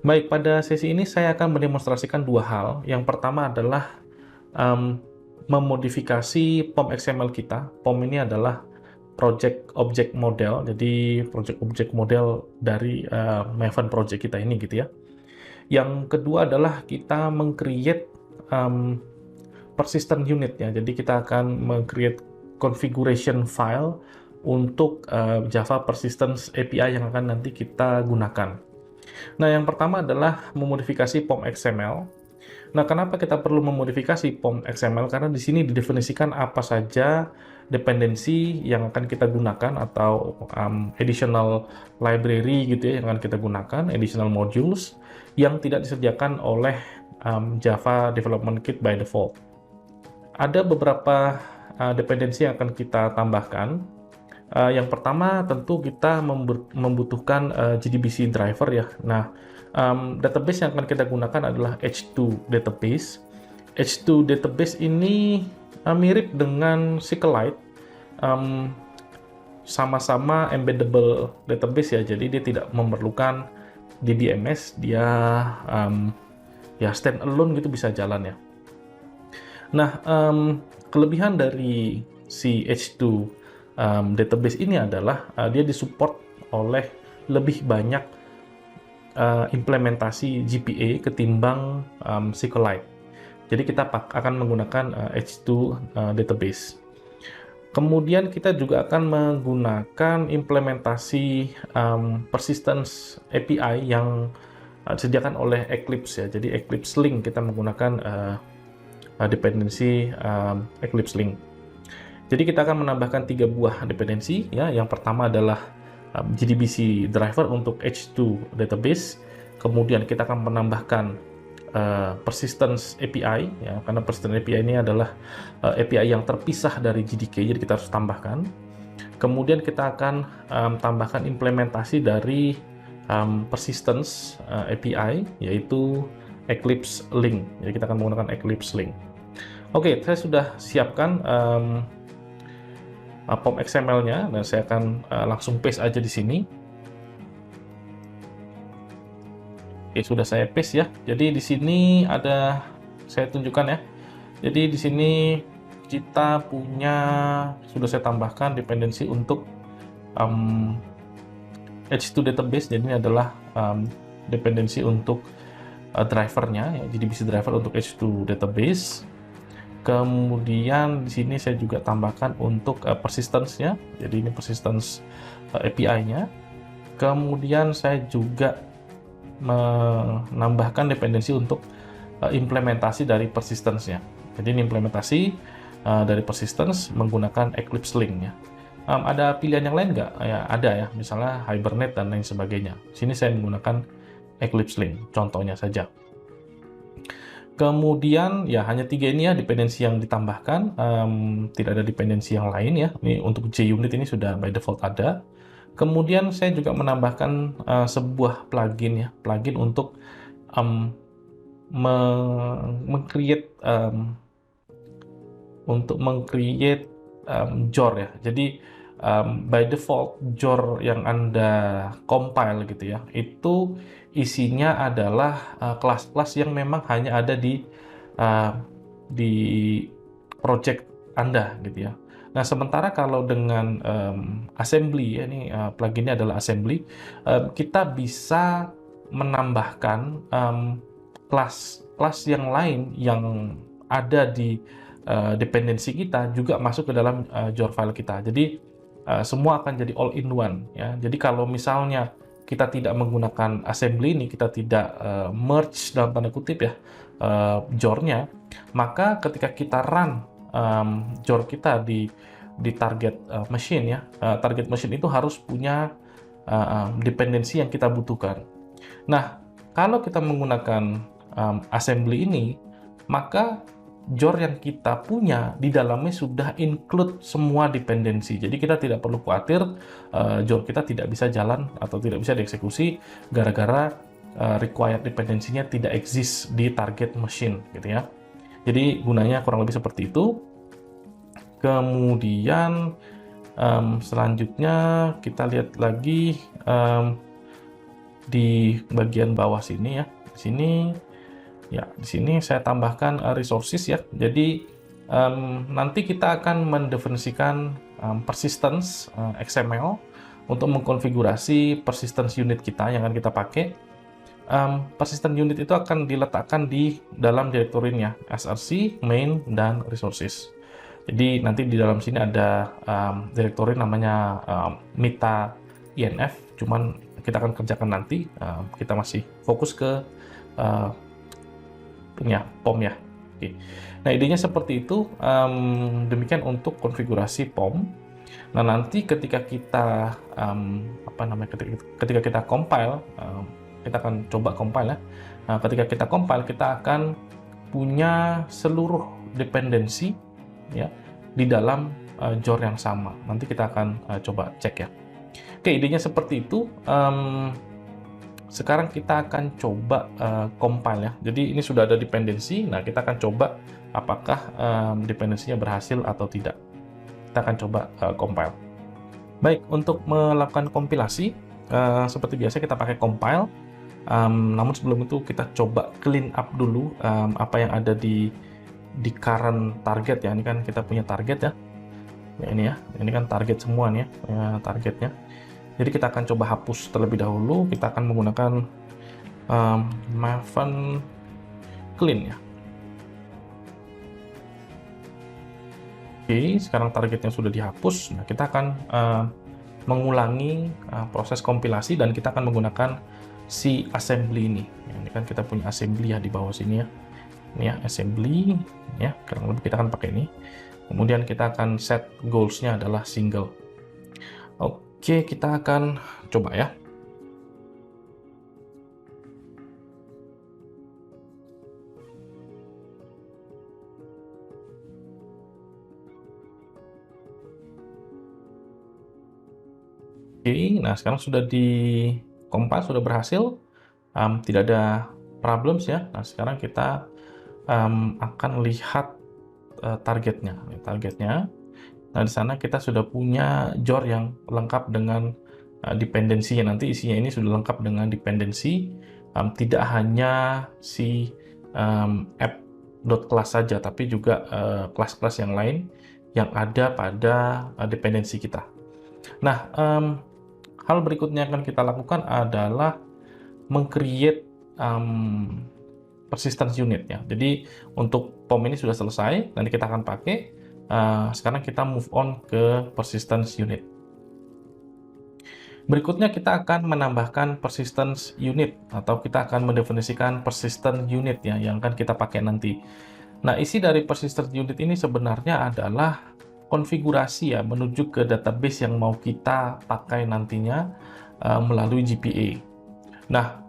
Baik, pada sesi ini saya akan mendemonstrasikan dua hal. Yang pertama adalah em, memodifikasi POM XML kita. POM ini adalah Project Object Model, jadi Project Object Model dari Maven Project kita ini gitu ya. Yang kedua adalah kita meng-create em, persistent unit ya. Jadi kita akan meng-create configuration file untuk Java Persistence API yang akan nanti kita gunakan. Nah, yang pertama adalah memodifikasi POM XML. Nah, kenapa kita perlu memodifikasi POM XML? Karena di sini didefinisikan apa saja dependensi yang akan kita gunakan atau additional library gitu ya yang akan kita gunakan, additional modules yang tidak disediakan oleh Java Development Kit by default. Ada beberapa dependensi yang akan kita tambahkan. Yang pertama tentu kita membutuhkan JDBC driver ya. Nah, database yang akan kita gunakan adalah H2 database. H2 database ini mirip dengan SQLite, um, sama-sama embeddable database ya. Jadi dia tidak memerlukan DBMS, dia ya standalone gitu bisa jalan ya. Nah, kelebihan dari si H2 database ini adalah dia disupport oleh lebih banyak implementasi GPA ketimbang SQLite. Jadi kita akan menggunakan H2 database. Kemudian kita juga akan menggunakan implementasi persistence API yang disediakan oleh Eclipse ya. Jadi Eclipse Link kita menggunakan dependensi Eclipse Link. Jadi kita akan menambahkan 3 buah dependensi ya. Yang pertama adalah JDBC driver untuk H2 database. Kemudian kita akan menambahkan persistence API ya, karena persistence API ini adalah API yang terpisah dari JDK, jadi kita harus tambahkan. Kemudian kita akan tambahkan implementasi dari persistence API yaitu Eclipse Link. Jadi kita akan menggunakan Eclipse Link. Oke, saya sudah siapkan POM XML-nya dan saya akan langsung paste aja di sini. Oke, sudah saya paste ya. Jadi di sini ada, saya tunjukkan ya. Jadi di sini kita punya, sudah saya tambahkan dependensi untuk H2 database. Jadi ini adalah dependensi untuk drivernya, ya, JDBC driver untuk H2 database. Kemudian di sini saya juga tambahkan untuk persistence-nya. Jadi ini persistence API-nya. Kemudian saya juga menambahkan dependensi untuk implementasi dari persistence-nya. Jadi ini implementasi dari persistence menggunakan Eclipse Link ya. Ada pilihan yang lain nggak? Ya, ada ya, misalnya Hibernate dan lain sebagainya. Sini saya menggunakan Eclipse Link, contohnya saja. Kemudian ya hanya 3 ini ya dependensi yang ditambahkan, tidak ada dependensi yang lain ya. Ini untuk JUnit ini sudah by default ada. Kemudian saya juga menambahkan sebuah plugin ya, plugin untuk meng-create JOR ya. Jadi by default JOR yang Anda compile gitu ya, itu isinya adalah kelas-kelas yang memang hanya ada di project Anda gitu ya. Nah, sementara kalau dengan assembly ya, ini pluginnya adalah assembly, kita bisa menambahkan kelas-kelas yang lain yang ada di dependensi kita juga masuk ke dalam JOR file kita. Jadi semua akan jadi all in one ya. Jadi kalau misalnya kita tidak menggunakan assembly ini, kita tidak merge dalam tanda kutip ya JOR-nya, maka ketika kita run JOR kita di target machine ya, target machine itu harus punya dependensi yang kita butuhkan. Nah, kalau kita menggunakan assembly ini, maka JOR yang kita punya di dalamnya sudah include semua dependensi. Jadi kita tidak perlu khawatir JOR kita tidak bisa jalan atau tidak bisa dieksekusi gara-gara required dependensinya tidak exist di target machine gitu ya. Jadi gunanya kurang lebih seperti itu. Kemudian selanjutnya kita lihat lagi di bagian bawah sini ya. Di sini ya, di sini saya tambahkan resources ya. Jadi nanti kita akan mendefinisikan persistence XML untuk mengkonfigurasi persistence unit kita yang akan kita pakai. Persistent unit itu akan diletakkan di dalam direktorinya src, main, dan resources. Jadi nanti di dalam sini ada direktori namanya mita inf, cuman kita akan kerjakan nanti. Kita masih fokus ke POM ya. Oke. Nah, idenya seperti itu. Demikian untuk konfigurasi POM. Nah, nanti ketika kita ketika kita compile, kita akan coba compile ya. Nah, ketika kita compile, kita akan punya seluruh dependensi ya di dalam jar yang sama. Nanti kita akan coba cek ya. Oke, idenya seperti itu. Sekarang kita akan coba compile ya. Jadi ini sudah ada dependensi. Nah, kita akan coba apakah dependensinya berhasil atau tidak. Kita akan coba compile. Baik, untuk melakukan kompilasi, seperti biasa kita pakai compile. Namun sebelum itu kita coba clean up dulu apa yang ada di current target ya. Ini kan kita punya target ya. Ya ini ya. Ini kan target semua nih ya, targetnya. Jadi kita akan coba hapus terlebih dahulu. Kita akan menggunakan maven clean ya. Oke, sekarang targetnya sudah dihapus. Nah, kita akan mengulangi proses kompilasi dan kita akan menggunakan si assembly ini. Ini kan kita punya assembly ya di bawah sini ya. Ini ya assembly ya, kurang lebih kita akan pakai ini. Kemudian kita akan set goals-nya adalah single. Oke, kita akan coba ya. Oke, nah sekarang sudah di compile, sudah berhasil. Tidak ada problems ya. Nah, sekarang kita akan lihat targetnya. Nah, di sana kita sudah punya jar yang lengkap dengan dependensinya. Nanti isinya ini sudah lengkap dengan dependensi. Tidak hanya si app.class saja, tapi juga kelas-kelas yang lain yang ada pada dependensi kita. Nah, hal berikutnya yang akan kita lakukan adalah meng-create persistence unit ya. Jadi untuk POM ini sudah selesai, nanti kita akan pakai. Sekarang kita move on ke persistence unit. Berikutnya kita akan menambahkan persistence unit atau kita akan mendefinisikan persistence unit ya yang akan kita pakai nanti. Nah, isi dari persistence unit ini sebenarnya adalah konfigurasi ya menuju ke database yang mau kita pakai nantinya melalui GPA. Nah,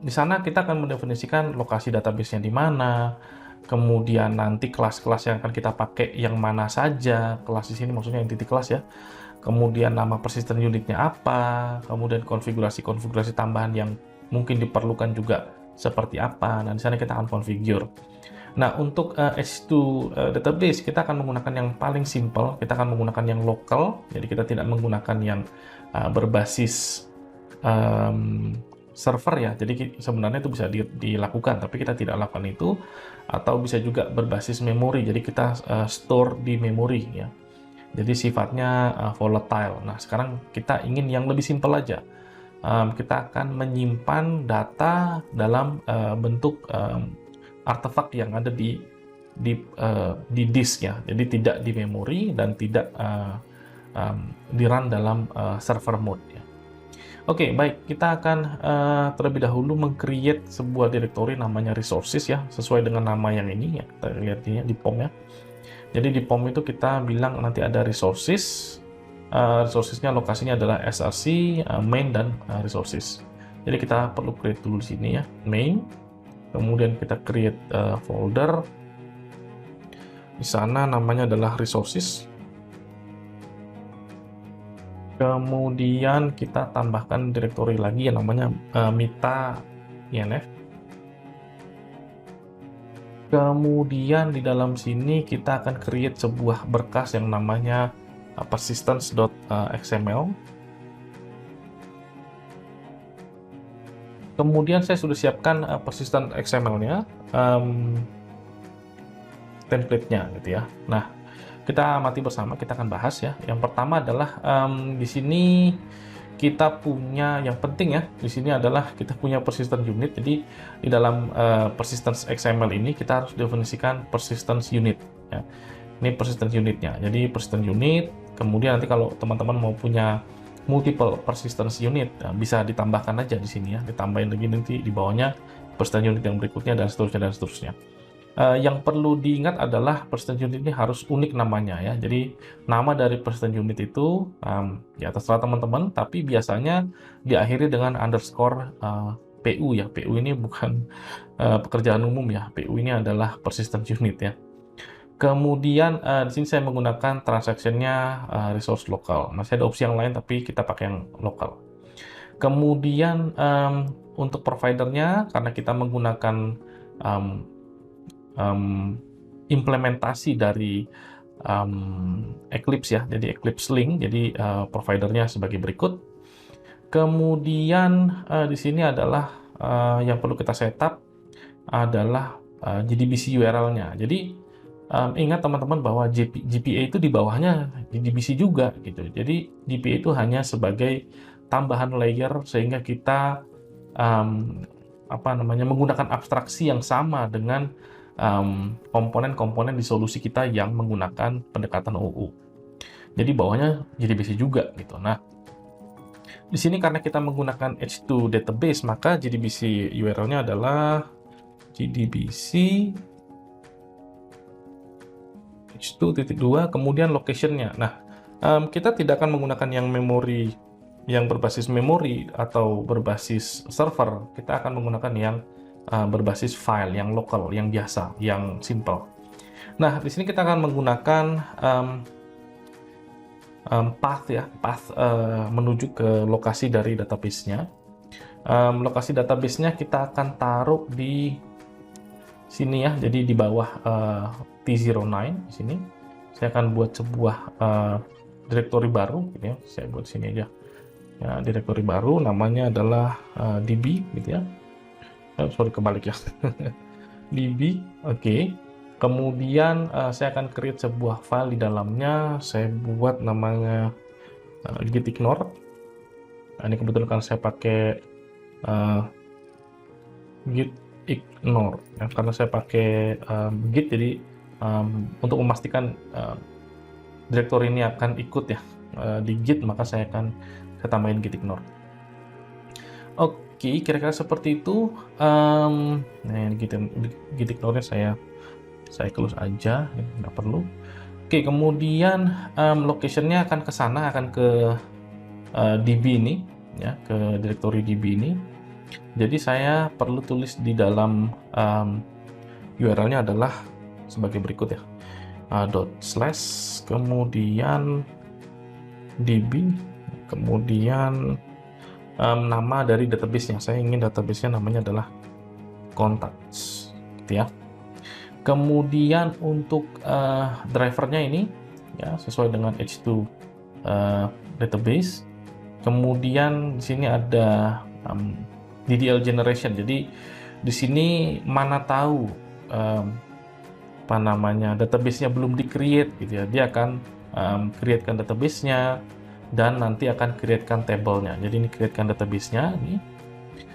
di sana kita akan mendefinisikan lokasi database-nya di mana, kemudian nanti kelas-kelas yang akan kita pakai yang mana saja, kelas di sini maksudnya entity kelas ya, kemudian nama persistent unitnya apa, kemudian konfigurasi-konfigurasi tambahan yang mungkin diperlukan juga seperti apa. Nah, di sana kita akan configure. Nah, untuk H2 database, kita akan menggunakan yang paling simple, kita akan menggunakan yang lokal, jadi kita tidak menggunakan yang berbasis server ya, jadi sebenarnya itu bisa dilakukan, tapi kita tidak lakukan itu, atau bisa juga berbasis memori, jadi kita store di memori ya, jadi sifatnya volatile. Nah, sekarang kita ingin yang lebih simple aja. Kita akan menyimpan data dalam bentuk artefak yang ada di disk ya, jadi tidak di memori dan tidak di run dalam server mode ya. Oke, baik, kita akan terlebih dahulu meng-create sebuah direktori namanya resources ya, sesuai dengan nama yang ini ya, kita lihat ini di POM ya. Jadi di POM itu kita bilang nanti ada resources, resourcesnya lokasinya adalah src, main, dan resources. Jadi kita perlu create dulu di sini ya, main. Kemudian kita create folder. Di sana namanya adalah resources. Kemudian kita tambahkan direktori lagi yang namanya mita inf. Kemudian di dalam sini kita akan create sebuah berkas yang namanya persistence.xml. Kemudian saya sudah siapkan persistent XML-nya, template-nya gitu ya. Nah, kita amati bersama, kita akan bahas ya. Yang pertama adalah di sini kita punya yang penting ya. Di sini adalah kita punya persistent unit. Jadi di dalam persistence XML ini kita harus definisikan persistence unit ya. Ini persistence unitnya. Jadi persistent unit, kemudian nanti kalau teman-teman mau punya multiple persistence unit, ya, bisa ditambahkan aja di sini ya. Ditambahin lagi nanti di bawahnya persistence unit yang berikutnya dan seterusnya dan seterusnya. Yang perlu diingat adalah persistent unit ini harus unik namanya ya. Jadi nama dari persistent unit itu ya terserah teman-teman, tapi biasanya diakhiri dengan underscore PU ya. PU ini bukan pekerjaan umum ya. PU ini adalah persistent unit ya. Kemudian di sini saya menggunakan transaction-nya resource lokal. Masih ada opsi yang lain tapi kita pakai yang lokal. Kemudian untuk providernya karena kita menggunakan implementasi dari Eclipse ya, jadi Eclipse Link, jadi providernya sebagai berikut. Kemudian di sini adalah yang perlu kita setup adalah JDBC URL-nya. Jadi ingat teman-teman bahwa GPA itu di bawahnya JDBC juga gitu. Jadi GPA itu hanya sebagai tambahan layer sehingga kita menggunakan abstraksi yang sama dengan komponen-komponen di solusi kita yang menggunakan pendekatan OU. Jadi bawahnya JDBC juga gitu. Nah, di sini karena kita menggunakan H2 database, maka JDBC URL-nya adalah JDBC H2.2, kemudian location-nya. Nah, kita tidak akan menggunakan yang memori, yang berbasis memori atau berbasis server. Kita akan menggunakan yang berbasis file, yang lokal, yang biasa, yang simple. Nah, di sini kita akan menggunakan path menuju ke lokasi dari database-nya. Lokasi database-nya kita akan taruh di sini ya, jadi di bawah T09 di sini. Saya akan buat sebuah directory baru gitu ya. Saya buat sini aja. Ya, directory baru namanya adalah DB gitu ya. Kebalik ya. DB, oke. Kemudian saya akan create sebuah file di dalamnya. Saya buat namanya gitignore. Nah, ini kebetulan kan saya pakai gitignore ya, karena saya pakai git, jadi untuk memastikan direktori ini akan ikut ya di git, maka saya tambahin gitignore. Oke, kira-kira seperti itu. Nah, gitignore-nya saya close aja, nggak perlu. Oke, kemudian location-nya akan ke sana, akan ke DB ini ya, ke direktori DB ini. Jadi saya perlu tulis di dalam URL-nya adalah sebagai berikut ya, // kemudian DB, kemudian nama dari database-nya. Saya ingin database-nya namanya adalah contacts gitu ya. Kemudian untuk drivernya ini ya sesuai dengan H2 database. Kemudian di sini ada DDL generation. Jadi di sini mana tahu database-nya belum di-create gitu ya. Dia akan create-kan database-nya dan nanti akan create-kan table-nya. Jadi ini create-kan database-nya ini.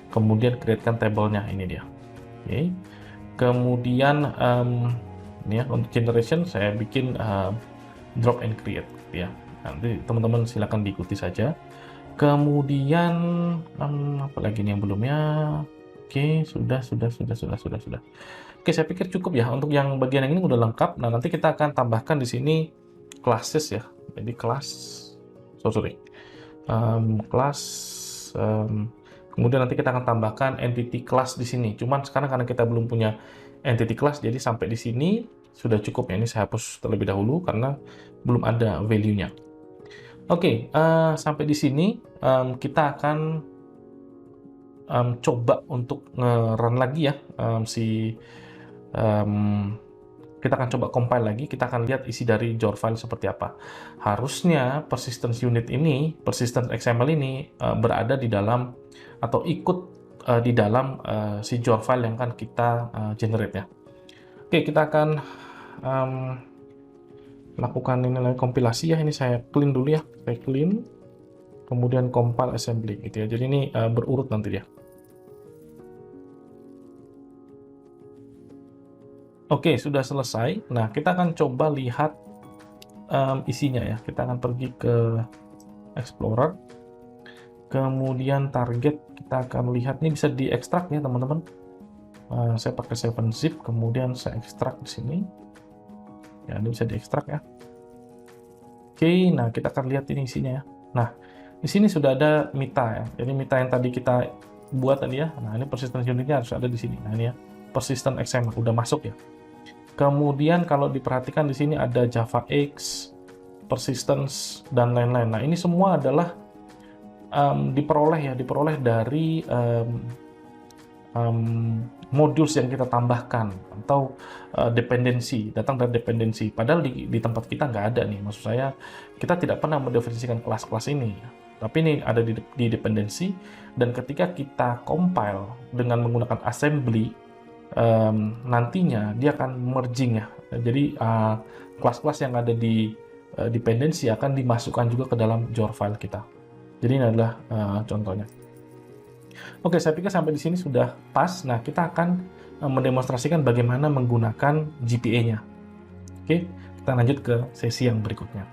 Kemudian create-kan table-nya, ini dia. Oke. Kemudian ini ya, untuk generation saya bikin drop and create ya. Nanti teman-teman silakan diikuti saja. Kemudian apa lagi nih yang belumnya? Oke, sudah. Oke, saya pikir cukup ya untuk yang bagian yang ini udah lengkap. Nah, nanti kita akan tambahkan di sini classes ya. Jadi kemudian nanti kita akan tambahkan entity class di sini. Cuman sekarang karena kita belum punya entity class, jadi sampai di sini sudah cukup ya. Ini saya hapus terlebih dahulu karena belum ada value-nya. Oke, sampai di sini kita akan coba untuk nge-run lagi ya kita akan coba compile lagi, kita akan lihat isi dari jar file seperti apa. Harusnya persistence unit ini, persistence XML ini berada di dalam atau ikut di dalam si jar file yang akan kita generate ya. Oke, kita akan lakukan ini lagi kompilasi ya. Ini saya clean dulu ya, saya clean, kemudian compile assembly gitu ya. Jadi ini berurut nanti ya. Oke, sudah selesai. Nah, kita akan coba lihat isinya ya. Kita akan pergi ke Explorer, kemudian target kita akan lihat ini bisa diekstrak ya teman-teman. Saya pakai 7-zip, kemudian saya ekstrak di sini. Ya, ini bisa diekstrak ya. Oke, nah kita akan lihat ini isinya ya. Nah, di sini sudah ada mita ya. Jadi mita yang tadi kita buat tadi ya. Nah, ini persistence unitnya harus ada di sini. Nah, ini ya, persistent XML udah masuk ya. Kemudian kalau diperhatikan di sini ada JavaX, persistence dan lain-lain. Nah, ini semua adalah diperoleh dari modules yang kita tambahkan atau dependensi, datang dari dependensi. Padahal di tempat kita nggak ada nih. Maksud saya, kita tidak pernah mendefinisikan kelas-kelas ini. Tapi ini ada di dependensi, dan ketika kita compile dengan menggunakan assembly, nantinya dia akan merging ya. Jadi kelas-kelas yang ada di dependensi akan dimasukkan juga ke dalam jar file kita. Jadi ini adalah contohnya. Oke, saya pikir sampai di sini sudah pas. Nah, kita akan mendemonstrasikan bagaimana menggunakan GPA-nya. Oke, kita lanjut ke sesi yang berikutnya.